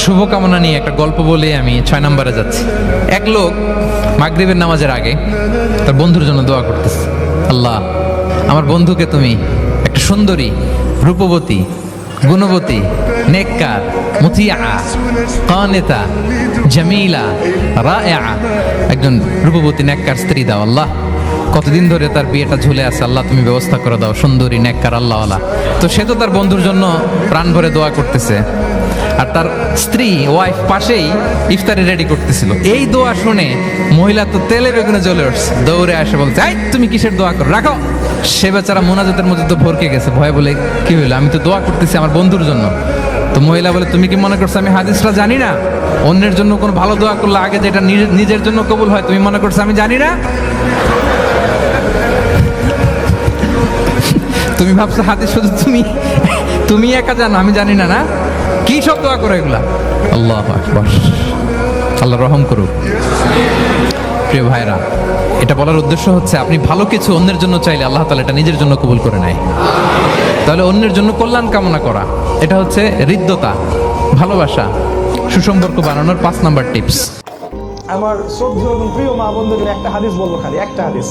শুভকামনা নিয়ে একটা গল্প বলে আমি 6 নম্বরে যাচ্ছি। এক লোক মাগরিবের নামাজের আগে তার বন্ধুর জন্য দোয়া করতেছে, আল্লাহ আমার বন্ধুকে তুমি একটা সুন্দরী, রূপবতী, গুণবতী, নেককার, মুতিয়া, কানেতা, জামিলা, রায়া, একজন রূপবতী নেককার স্ত্রী দাও আল্লাহ। কতদিন ধরে তার বিয়েটা ঝুলে আছে, আল্লাহ তুমি ব্যবস্থা করে দাও, সুন্দরী নেককার আল্লাহওয়ালা। তো সে তো তার বন্ধুর জন্য প্রাণ ভরে দোয়া করতেছে, আর তার স্ত্রী ওয়াইফ পাশেই ইফতারি রেডি করতেছিল। এই দোয়া শুনে মহিলা তো তেলে বেগুনে জ্বলে উঠছে, দৌড়ে আসে বলছে, এই তুমি কিসের দোয়া করো, রাখো। সে বেচারা মোনাজাতের মধ্যে তো ভরকে গেছে, ভয় বলে কি হইলো, আমি তো দোয়া করতেছি আমার বন্ধুর জন্য। তো মহিলা বলে, তুমি কি মনে করছো আমি হাদিসটা জানি না? অন্যের জন্য কোনো ভালো দোয়া করলে আগে যেটা নিজের জন্য কবুল হয়, তুমি মনে করছো আমি জানি না? তুমি ভাবছো হাদিস শুধু তুমি একা জানো, আমি জানি না? না, কি সব দোয়া করো এগুলা? আল্লাহু আকবার, আল্লাহ রহম করুক। প্রিয় ভাইরা, এটা বলার উদ্দেশ্য হচ্ছে আপনি ভালো কিছু অন্যের জন্য চাইলে আল্লাহ তাআলা এটা নিজের জন্য কবুল করে নেয়। তাহলে অন্যের জন্য কল্যাণ কামনা করা, এটা হচ্ছে হৃদ্যতা, ভালোবাসা, সুসম্পর্ক বানানোর 5 নাম্বার টিপস। আমার শ্রদ্ধেয় এবং প্রিয় মা বোনদের একটা হাদিস বলবো, খালি একটা হাদিস।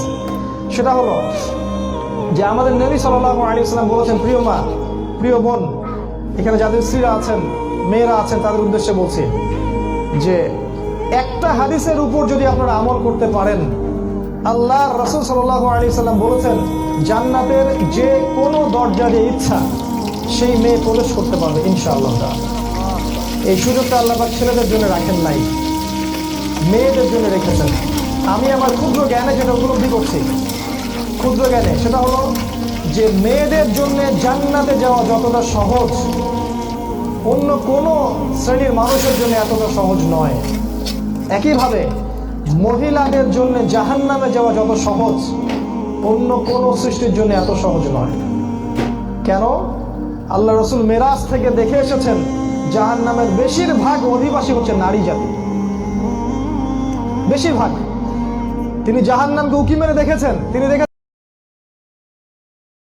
সেটা হলো যে আমাদের নবী সাল্লাল্লাহু আলাইহি ওয়াসাল্লাম বলেছেন, প্রিয় মা, প্রিয় বোন, এখানে যাদের স্ত্রীরা আছেন, মেয়েরা আছেন, তাদের উদ্দেশ্যে বলছি যে একটা হাদিসের উপর যদি আপনারা আমল করতে পারেন, আল্লাহর রাসূল সাল্লাল্লাহু আলাইহি ওয়াসাল্লাম বলেছেন জান্নাতের যে কোনো দরজা দিয়ে ইচ্ছা সেই মেয়ে প্রবেশ করতে পারবে ইনশাআল্লাহ। এই সুযোগটা আল্লাহ পাক ছেলেদের জন্য রাখেন নাই, মেয়েদের জন্য রেখেছেন। আমি আমার ক্ষুদ্র জ্ঞানে যেটা উপলব্ধি করছি, ক্ষুদ্র জ্ঞানে, সেটা হলো যে মেয়েদের জন্য জান্নাতে যাওয়া যতটা সহজ, অন্য কোনো শ্রেণীর মানুষের জন্য এতটা সহজ নয়। একইভাবে মহিলাদের জন্য জাহান্নামে যাওয়া যত সহজ, অন্য কোনো সৃষ্টির জন্য এত সহজ নয়। কেন? আল্লাহ রাসূল মেরাজ থেকে দেখে এসেছেন জাহান্নামের বেশিরভাগ অধিবাসী হচ্ছে নারী জাতি, বেশিরভাগ। তিনি জাহান্নামকে উকি মেরে দেখেছেন, তিনি দেখেছেন